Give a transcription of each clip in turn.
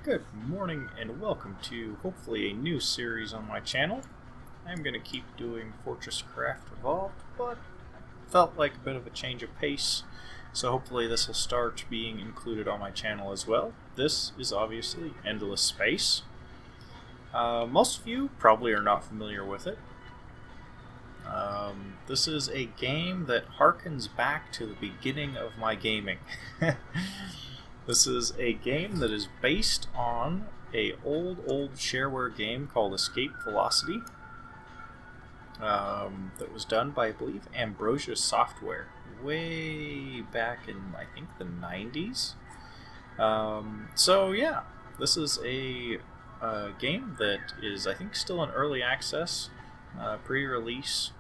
Good morning and welcome to hopefully a new series on my channel. I'm going to keep doing Fortress Craft Evolved, but felt like a bit of a change of pace, so hopefully this will start being included on my channel as well. This is obviously Endless Space. Most of you probably are not familiar with it. This is a game that harkens back to the beginning of my gaming. This is a game that is based on a old shareware game called Escape Velocity that was done by, I believe, Ambrosia Software way back in, I think, the 90s. So yeah, this is a game that is, I think, still in early access, pre-release.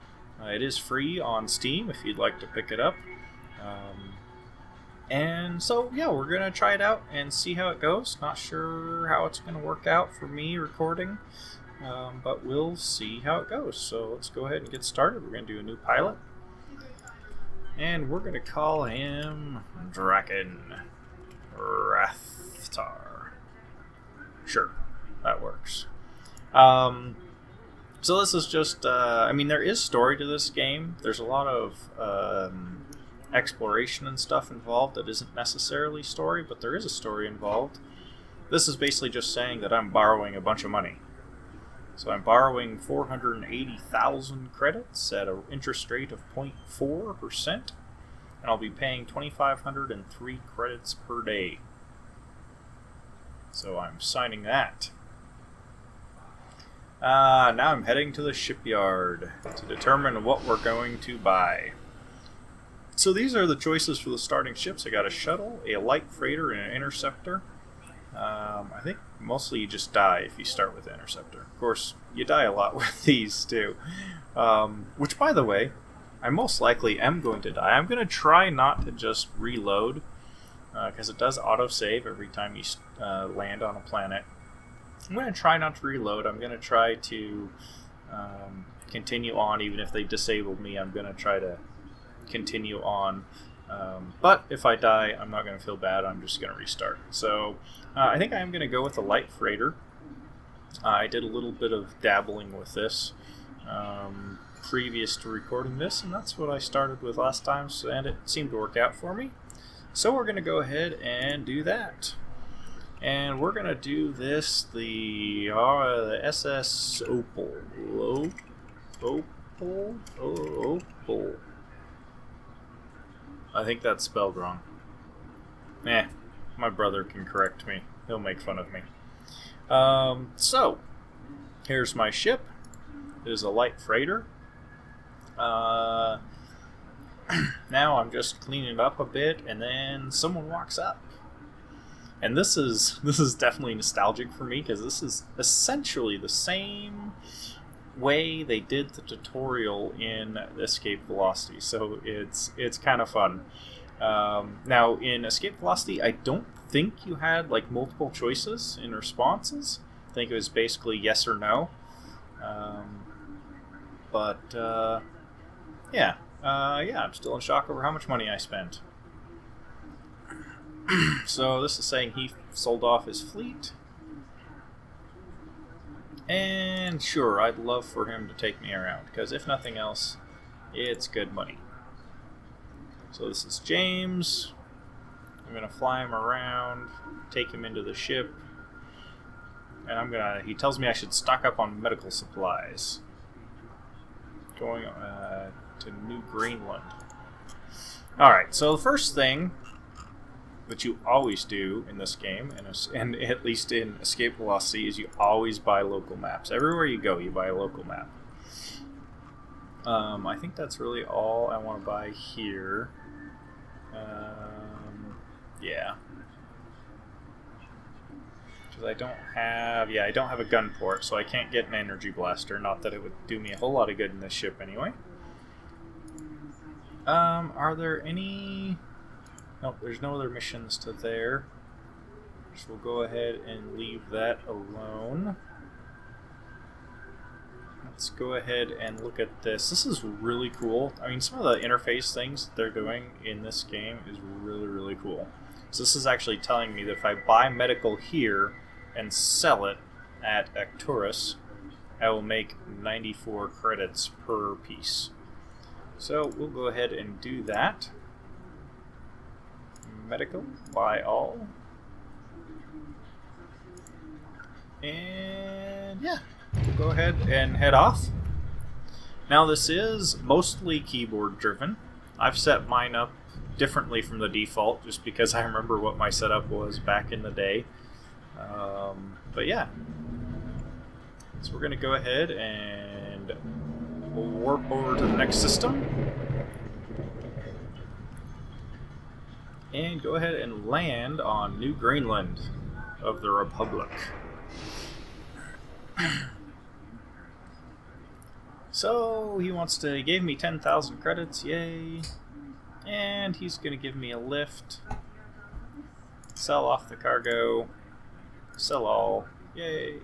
It is free on Steam if you'd like to pick it up. And so, yeah, we're going to try it out and see how it goes. Not sure how it's going to work out for me recording, but we'll see how it goes. So let's go ahead and get started. We're going to do a new pilot. And we're going to call him Draken Rathtar. Sure, that works. So this is just, I mean, there is story to this game. There's a lot of exploration and stuff involved that isn't necessarily story, but there is a story involved. This is basically just saying that I'm borrowing a bunch of money. So I'm borrowing 480,000 credits at an interest rate of 0.4%, and I'll be paying 2,503 credits per day. So I'm signing that. Now I'm heading to the shipyard to determine what we're going to buy. So these are the choices for the starting ships. I got a shuttle, a light freighter, and an interceptor. I think mostly you just die if you start with the interceptor. Of course, you die a lot with these too. Which, by the way, I most likely am going to die. I'm going to try not to just reload, because it does autosave every time you land on a planet. I'm going to try not to reload. I'm going to try to continue on. Even if they disable me, I'm going to try to continue on. But if I die, I'm not going to feel bad. I'm just going to restart. So I think I'm going to go with the light freighter. I did a little bit of dabbling with this previous to recording this, and that's what I started with last time, and it seemed to work out for me. So we're going to go ahead and do that. And we're going to do this, the SS Opal. Opal. I think that's spelled wrong. My brother can correct me. He'll make fun of me. So, here's my ship. It is a light freighter. Now I'm just cleaning it up a bit, and then someone walks up. And this is definitely nostalgic for me, because this is essentially the same way they did the tutorial in Escape Velocity, so it's kind of fun. Now in Escape Velocity, I don't think you had like multiple choices in responses. I think it was basically yes or no. Yeah, I'm still in shock over how much money I spent. So this is saying he sold off his fleet. And sure, I'd love for him to take me around, because if nothing else, it's good money. So this is James. I'm going to fly him around, take him into the ship, and he tells me I should stock up on medical supplies. Going to New Greenland. Alright, so the first thing that you always do in this game, and at least in Escape Velocity, is you always buy local maps. Everywhere you go, you buy a local map. I think that's really all I want to buy here. Yeah. Because I don't have a gun port, so I can't get an energy blaster. Not that it would do me a whole lot of good in this ship anyway. Are there any... Nope, there's no other missions to there. So we'll go ahead and leave that alone. Let's go ahead and look at this. This is really cool. I mean, some of the interface things that they're doing in this game is really, really cool. So this is actually telling me that if I buy medical here, and sell it at Arcturus, I will make 94 credits per piece. So we'll go ahead and do that. Medical, buy all. And yeah, we'll go ahead and head off. Now this is mostly keyboard driven. I've set mine up differently from the default just because I remember what my setup was back in the day. But yeah, so we're going to go ahead and warp over to the next system and go ahead and land on New Greenland of the Republic. So he gave me 10,000 credits, yay, and he's going to give me a lift, sell off the cargo, sell all, yay.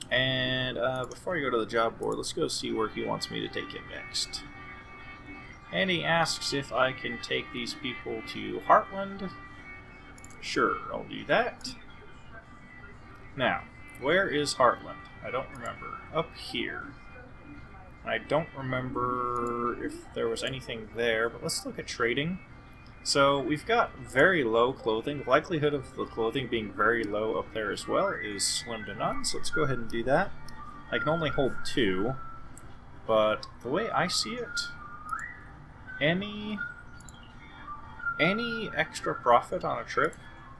And before I go to the job board, let's go see where he wants me to take it next. And he asks if I can take these people to Heartland. Sure, I'll do that. Now, where is Heartland? I don't remember. Up here. I don't remember if there was anything there, but let's look at trading. So we've got very low clothing. The likelihood of the clothing being very low up there as well is slim to none, so let's go ahead and do that. I can only hold 2, but the way I see it, any extra profit on a trip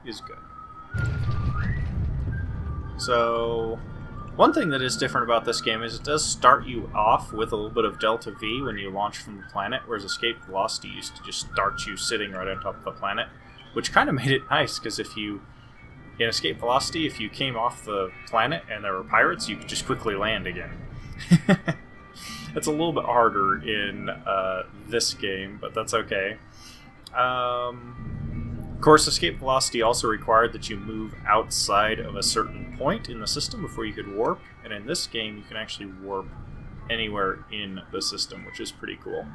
is good. So one thing that is different about this game is it does start you off with a little bit of delta V when you launch from the planet, whereas Escape Velocity used to just start you sitting right on top of the planet, which kind of made it nice, because in Escape Velocity, if you came off the planet and there were pirates, you could just quickly land again. It's a little bit harder in this game, but that's okay. Of course, Escape Velocity also required that you move outside of a certain point in the system before you could warp, and in this game you can actually warp anywhere in the system, which is pretty cool.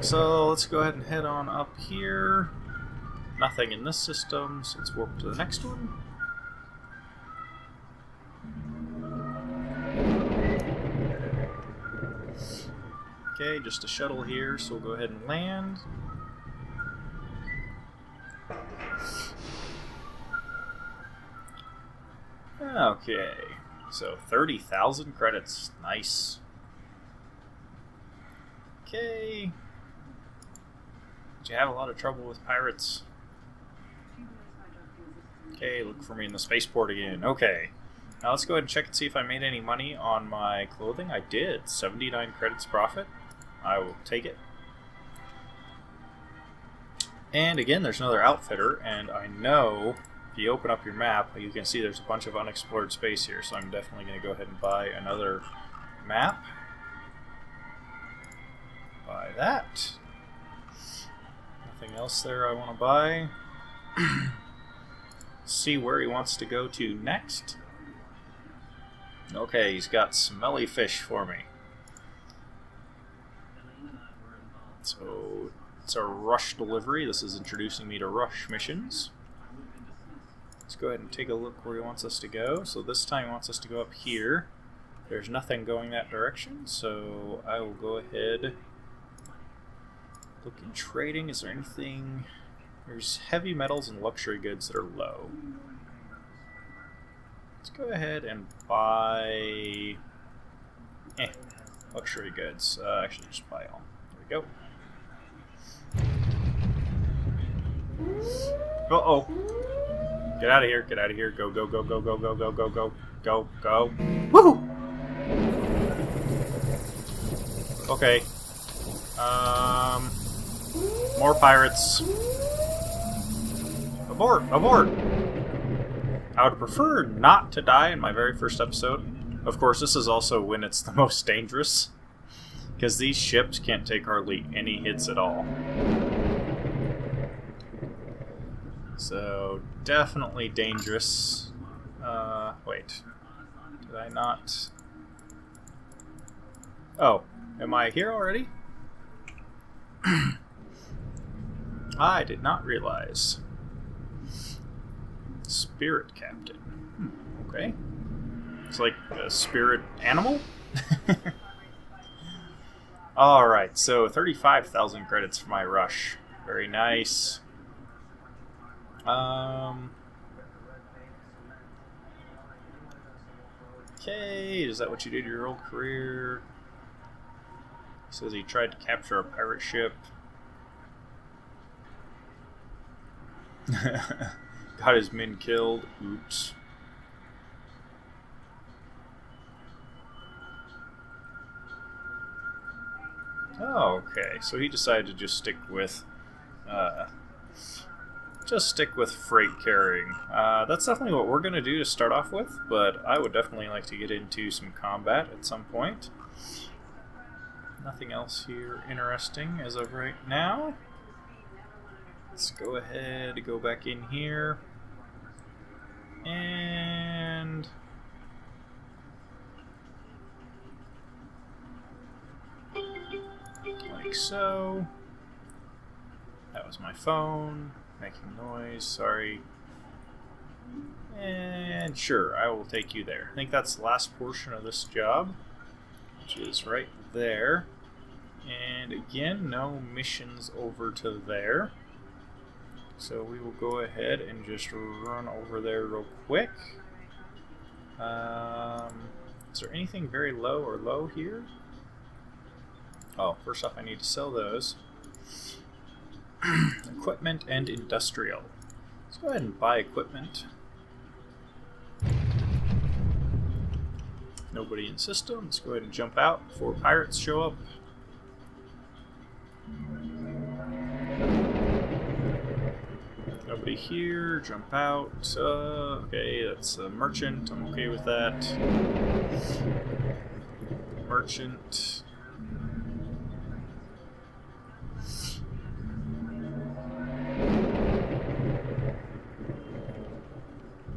So let's go ahead and head on up here. Nothing in this system, so let's warp to the next one. Okay, just a shuttle here, so we'll go ahead and land. Okay, so 30,000 credits. Nice. Okay. Did you have a lot of trouble with pirates? Okay, look for me in the spaceport again. Okay. Now let's go ahead and check and see if I made any money on my clothing. I did. 79 credits profit. I will take it. And again, there's another outfitter, and I know if you open up your map, you can see there's a bunch of unexplored space here, so I'm definitely going to go ahead and buy another map. Buy that. Nothing else there I want to buy. See where he wants to go to next. Okay, he's got smelly fish for me. So it's a rush delivery. This is introducing me to rush missions. Let's go ahead and take a look where he wants us to go. So this time he wants us to go up here. There's nothing going that direction, so I will go ahead. Look in trading. Is there anything? There's heavy metals and luxury goods that are low. Let's go ahead and buy luxury goods. Actually, just buy all. There we go. Uh-oh. Get out of here, get out of here. Go, go, go, go, go, go, go, go, go, go, go. Woohoo! Okay. More pirates. Abort! Abort! I would prefer not to die in my very first episode. Of course, this is also when it's the most dangerous, because these ships can't take hardly any hits at all. So, definitely dangerous. Wait. Did I not... Oh, am I here already? I did not realize. Spirit captain. Okay. It's like a spirit animal? Alright, so 35,000 credits for my rush. Very nice. Okay, is that what you did in your old career? He says he tried to capture a pirate ship. Got his men killed. Oops. Oh, okay. So he decided to just stick with freight carrying. That's definitely what we're going to do to start off with, but I would definitely like to get into some combat at some point. Nothing else here interesting as of right now. Let's go ahead, go back in here. And like so. That was my phone making noise, sorry. And sure, I will take you there. I think that's the last portion of this job, which is right there. And again, no missions over to there. So we will go ahead and just run over there real quick. Is there anything very low or low here? Oh, first off I need to sell those. Equipment and industrial. Let's go ahead and buy equipment. Nobody in system. Let's go ahead and jump out before pirates show up. Nobody here. Jump out. Okay, that's a merchant. I'm okay with that. Merchant.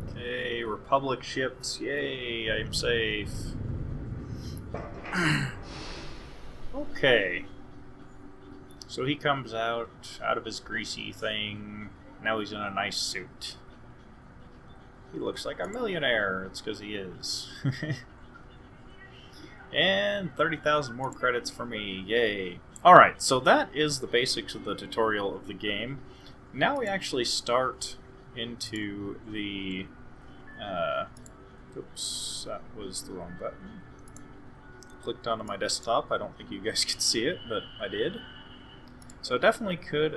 Okay, Republic ships. Yay, I'm safe. Okay. So he comes out of his greasy thing. Now he's in a nice suit. He looks like a millionaire. It's because he is. And 30,000 more credits for me. Yay. Alright, so that is the basics of the tutorial of the game. Now we actually start into the... oops, that was the wrong button. Clicked onto my desktop. I don't think you guys could see it, but I did. So definitely could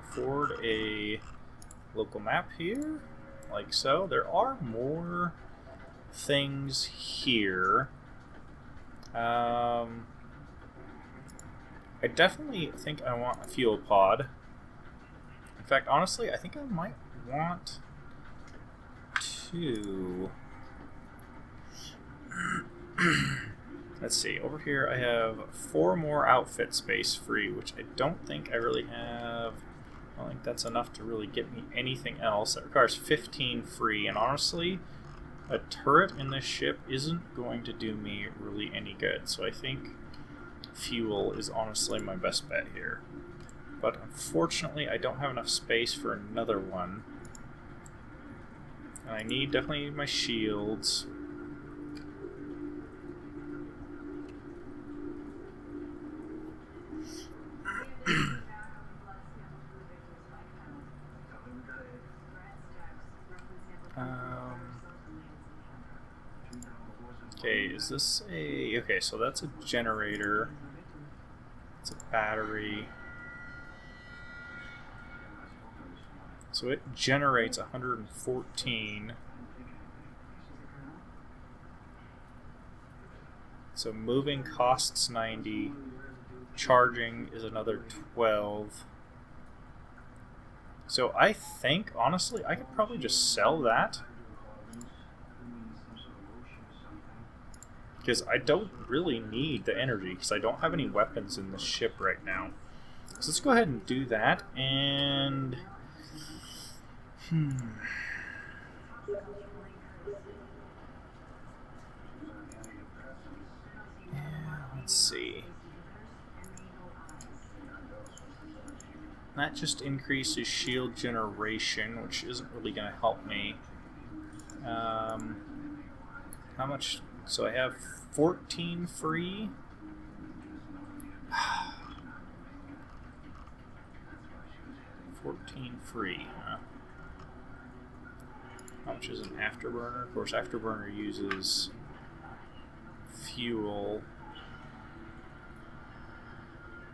afford a local map here, like so. There are more things here. I definitely think I want a fuel pod. In fact, honestly, I think I might want to... Let's see, over here I have 4 more outfit space free, which I don't think I really have. I don't think that's enough to really get me anything else. That requires 15 free, and honestly, a turret in this ship isn't going to do me really any good. So I think fuel is honestly my best bet here. But unfortunately, I don't have enough space for another one. And I definitely need my shields. Okay, is this a... Okay, so that's a generator. It's a battery. So it generates 114. So moving costs 90. Charging is another 12. So I think, honestly, I could probably just sell that. Because I don't really need the energy, because I don't have any weapons in the ship right now. So let's go ahead and do that, and... Yeah, let's see. That just increases shield generation, which isn't really going to help me. How much? So I have 14 free. 14 free, huh? How much is an afterburner? Of course, afterburner uses fuel.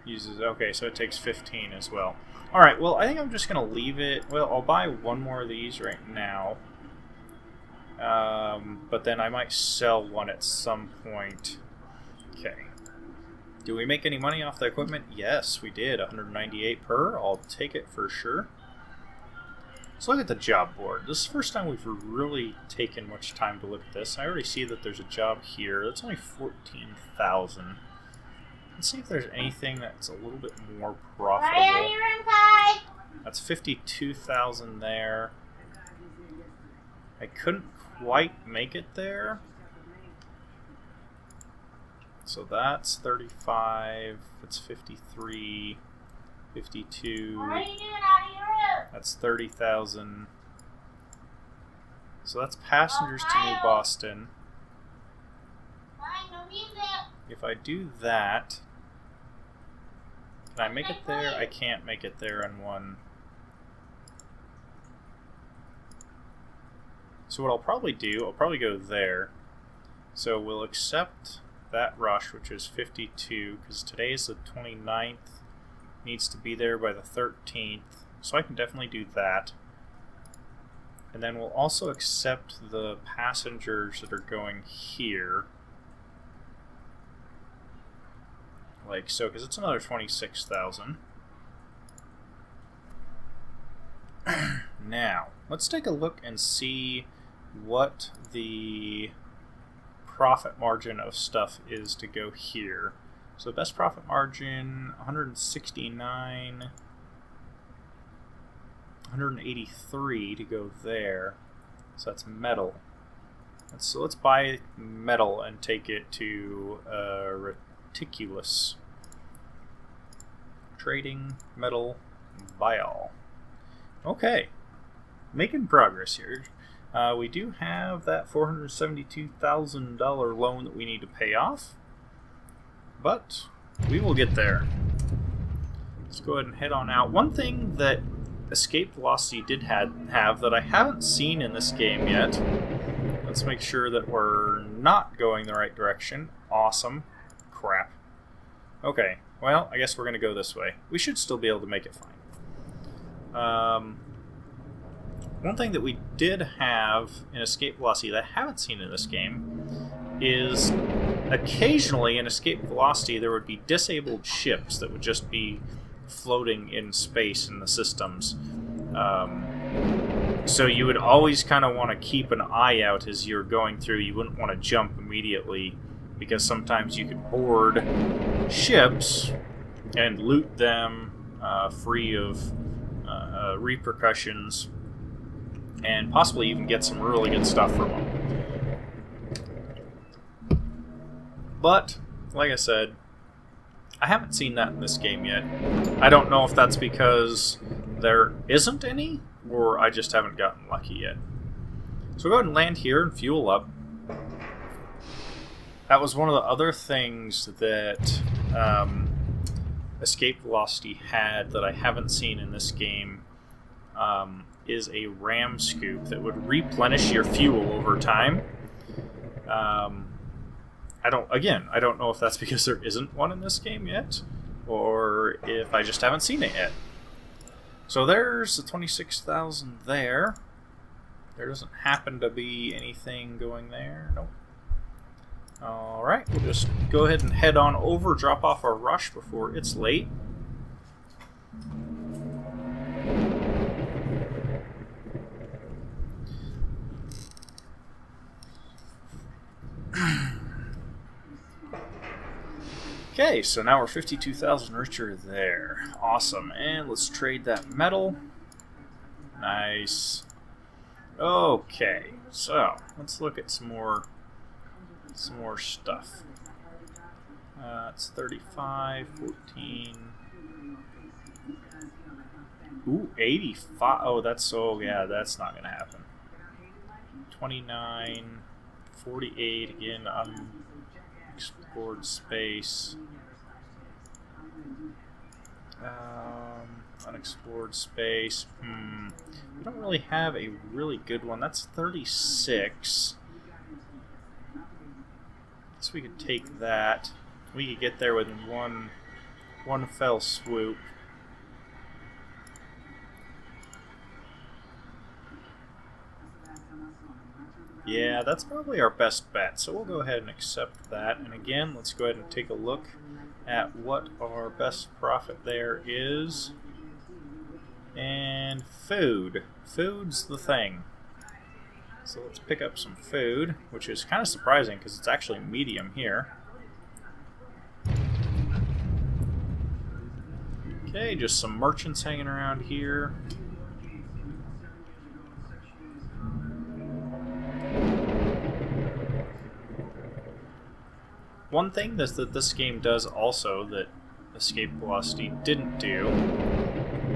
Okay, so it takes 15 as well. Alright, well, I think I'm just going to leave it. Well, I'll buy one more of these right now. But then I might sell one at some point. Okay. Do we make any money off the equipment? Yes, we did. 198 per. I'll take it for sure. Let's look at the job board. This is the first time we've really taken much time to look at this. I already see that there's a job here. That's only 14,000. Let's see if there's anything that's a little bit more profitable. That's 52,000 there. I couldn't quite make it there. So that's 35. That's 53. 52. What are you doing out of your room? That's 30,000. So that's passengers to New Boston. If I do that, can I make it there? I can't make it there in one. So what I'll probably do, I'll probably go there. So we'll accept that rush, which is 52, because today is the 29th. Needs to be there by the 13th. So I can definitely do that. And then we'll also accept the passengers that are going here. Like so, because it's another 26,000. Now, let's take a look and see what the profit margin of stuff is to go here. So best profit margin, 169, 183 to go there. So that's metal. So let's buy metal and take it to reticulous. Trading, metal, buy all. Okay, making progress here. We do have that $472,000 loan that we need to pay off, but we will get there. Let's go ahead and head on out. One thing that Escape Velocity did have that I haven't seen in this game yet. Let's make sure that we're not going the right direction. Awesome. Crap. Okay, well, I guess we're going to go this way. We should still be able to make it fine. One thing that we did have in Escape Velocity that I haven't seen in this game is occasionally in Escape Velocity there would be disabled ships that would just be floating in space in the systems. So you would always kind of want to keep an eye out as you're going through. You wouldn't want to jump immediately because sometimes you could board ships and loot them free of repercussions and possibly even get some really good stuff from them. But, like I said, I haven't seen that in this game yet. I don't know if that's because there isn't any, or I just haven't gotten lucky yet. So we'll go ahead and land here and fuel up. That was one of the other things that Escape Velocity had that I haven't seen in this game, is a ram scoop that would replenish your fuel over time. I don't know if that's because there isn't one in this game yet, or if I just haven't seen it yet. So there's the 26,000 there. There doesn't happen to be anything going there. Nope. Alright, we'll just go ahead and head on over, drop off our rush before it's late. Okay, so now we're 52,000 richer there. Awesome. And let's trade that metal. Nice. Okay, so let's look at some more stuff. It's 35, 14. Ooh, 85. Oh, that's so, yeah, that's not going to happen. 29, 48 again, unexplored space. Unexplored space. We don't really have a really good one. That's 36. So we could take that. We could get there with one fell swoop. Yeah, that's probably our best bet. So we'll go ahead and accept that. And again, let's go ahead and take a look at what our best profit there is. And food. Food's the thing. So let's pick up some food, which is kind of surprising because it's actually medium here. Okay, just some merchants hanging around here. One thing that this game does also that Escape Velocity didn't do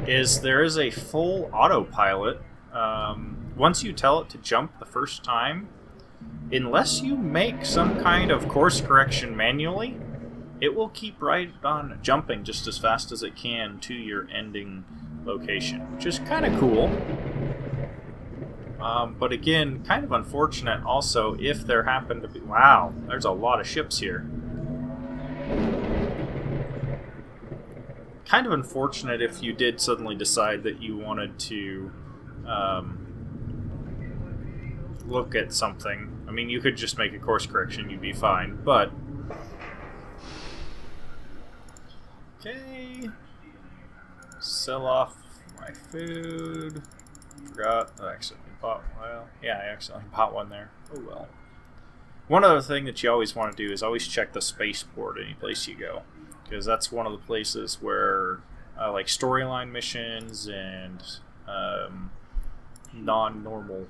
is there is a full autopilot. Once you tell it to jump the first time, unless you make some kind of course correction manually, it will keep right on jumping just as fast as it can to your ending location, which is kind of cool. But again, kind of unfortunate also if there happen to be... Wow, there's a lot of ships here. Kind of unfortunate if you did suddenly decide that you wanted to look at something. I mean, you could just make a course correction, you'd be fine, but... Okay. Sell off my food. Forgot. I accidentally bought. Well, yeah, I accidentally bought one there. Oh well. One other thing that you always want to do is always check the spaceport any place you go, because that's one of the places where like storyline missions and non-normal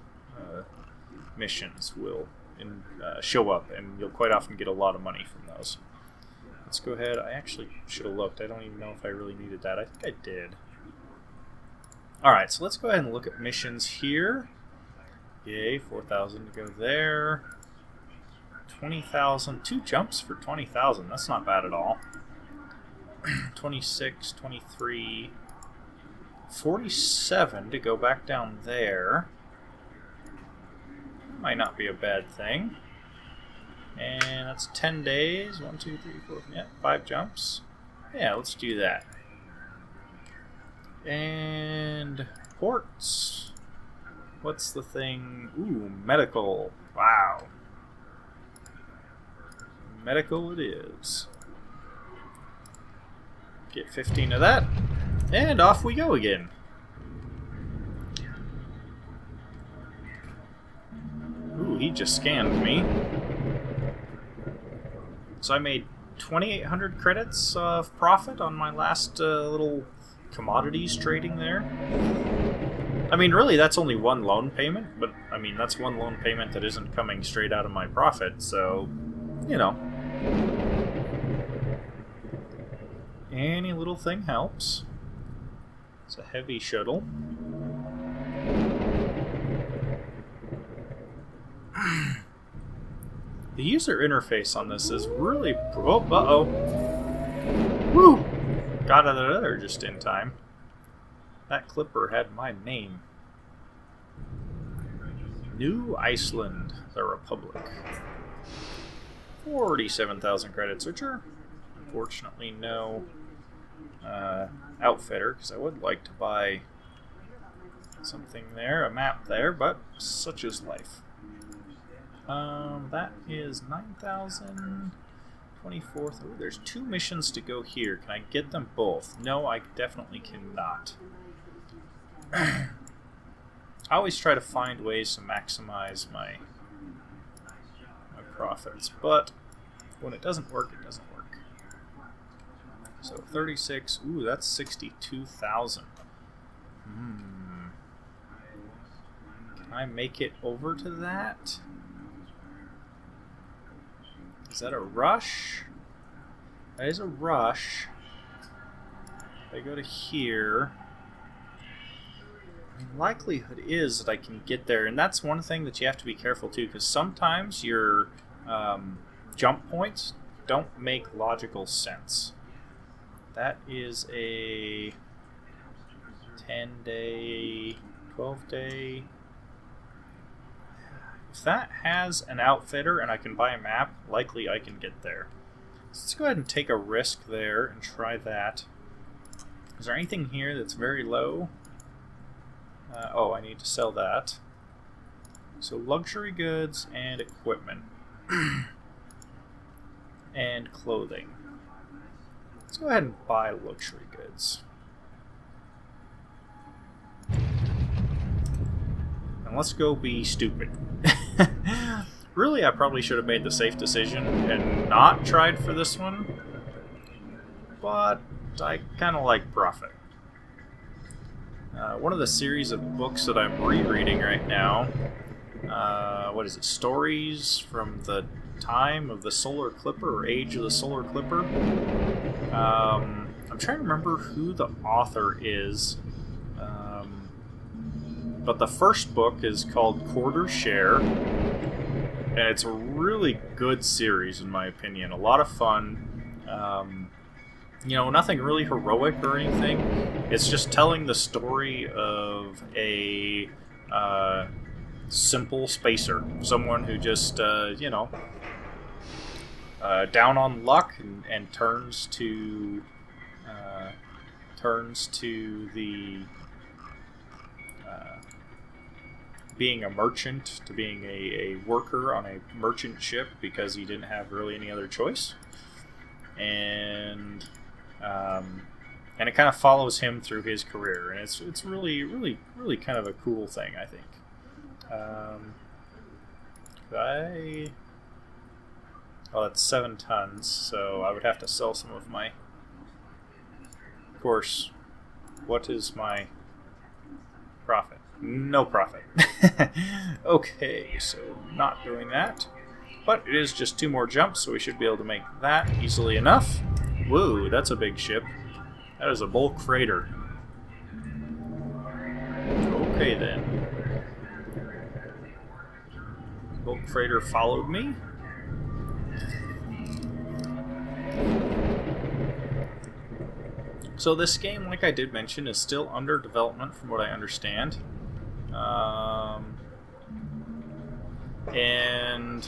missions will show up, and you'll quite often get a lot of money from those. Let's go ahead. I actually should have looked. I don't even know if I really needed that. I think I did. Alright, so let's go ahead and look at missions here. Yay, 4,000 to go there. 20,000. 2 jumps for 20,000. That's not bad at all. 26, 23. 47 to go back down there. Might not be a bad thing. And that's 10 days. 1, 2, 3, 4, yeah, 5 jumps. Yeah, let's do that. And ports. What's the thing? Ooh, medical. Wow. Medical it is. Get 15 of that. And off we go again. Ooh, he just scanned me. So I made 2,800 credits of profit on my last little commodities trading there. I mean, really, that's only one loan payment, but I mean, that's one loan payment that isn't coming straight out of my profit, so, you know. Any little thing helps. It's a heavy shuttle. The user interface on this is really... Oh, uh-oh. Woo! Got out of there just in time. That clipper had my name. New Iceland, the Republic. 47,000 credits, which are unfortunately no outfitter, because I would like to buy something there, a map there, but such is life. That is 9,000... 24th. Oh, there's 2 missions to go here. Can I get them both? No, I definitely cannot. I always try to find ways to maximize my profits, but when it doesn't work, it doesn't work. So 36. Ooh, that's 62,000. Can I make it over to that? Is that a rush? That is a rush. If I go to here, likelihood is that I can get there, and that's one thing that you have to be careful too, because sometimes your jump points don't make logical sense. That is a 10-day, 12-day. If that has an outfitter and I can buy a map, likely I can get there. So let's go ahead and take a risk there and try that. Is there anything here that's very low? Oh, I need to sell that. So luxury goods and equipment. And clothing. Let's go ahead and buy luxury goods. And let's go be stupid. Really, I probably should have made the safe decision and not tried for this one. But I kind of like profit. One of the series of books that I'm rereading right now, what is it, Stories from the Time of the Solar Clipper, or Age of the Solar Clipper. I'm trying to remember who the author is, but the first book is called Quarter Share, and it's a really good series in my opinion. A lot of fun. You know, nothing really heroic or anything. It's just telling the story of a simple spacer, someone who just, you know, down on luck and turns to the being a merchant, to being a worker on a merchant ship because he didn't have really any other choice, and it kind of follows him through his career, and it's really kind of a cool thing, I think. Oh, that's 7 tons, so I would have to sell some of my... Of course, what is my profit? No profit. Okay, so not doing that. But it is just 2 more jumps, so we should be able to make that easily enough. Whoa, that's a big ship. That is a bulk freighter. Okay then. Bulk freighter followed me. So this game, like I did mention, is still under development from what I understand. And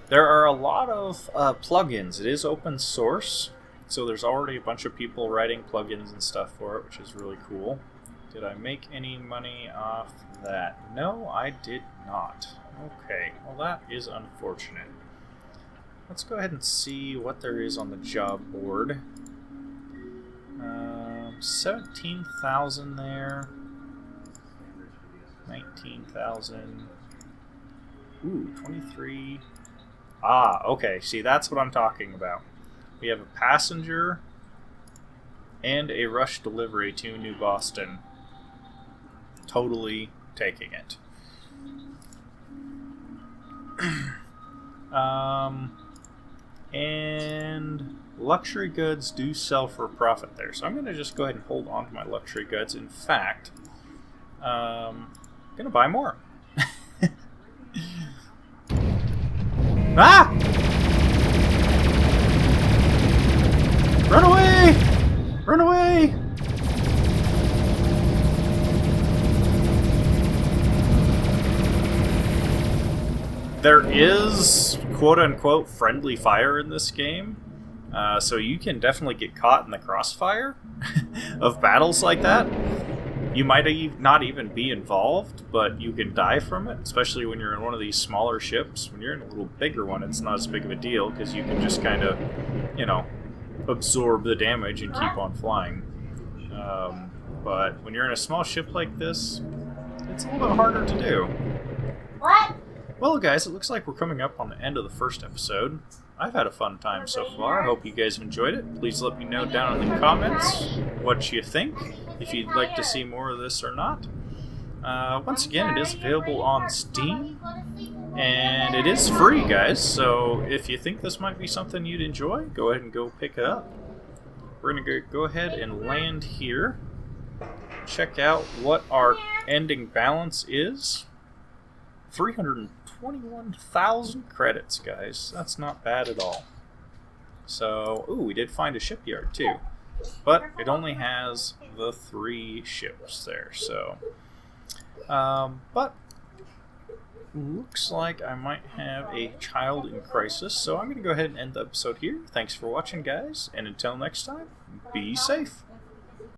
there are a lot of plugins. It is open source, so there's already a bunch of people writing plugins and stuff for it, which is really cool. Did I make any money off that? No, I did not. Okay, well that is unfortunate. Let's go ahead and see what there is on the job board. 17,000 there. 19,000. Ooh, 23. Ah, okay. See, that's what I'm talking about. We have a passenger and a rush delivery to New Boston. Totally taking it. And luxury goods do sell for a profit there, so I'm going to just go ahead and hold on to my luxury goods. In fact, I'm going to buy more. Ah! Run away! Run away! There is quote-unquote friendly fire in this game, so you can definitely get caught in the crossfire of battles like that. You might not even be involved, but you can die from it, especially when you're in one of these smaller ships. When you're in a little bigger one, it's not as big of a deal, because you can just kind of, you know, absorb the damage and keep on flying. But when you're in a small ship like this, it's a little bit harder to do. What? Well, guys, it looks like we're coming up on the end of the first episode. I've had a fun time so far. I hope you guys have enjoyed it. Please let me know down in the comments what you think, if you'd like to see more of this or not. Once again, it is available on Steam, and it is free, guys, so if you think this might be something you'd enjoy, go ahead and go pick it up. We're going to go ahead and land here. check out what our ending balance is. 321,000 credits, guys. That's not bad at all. So, ooh, we did find a shipyard too. But it only has the 3 ships there, so... but looks like I might have a child in crisis, so I'm going to go ahead and end the episode here. Thanks for watching, guys, and until next time, be safe.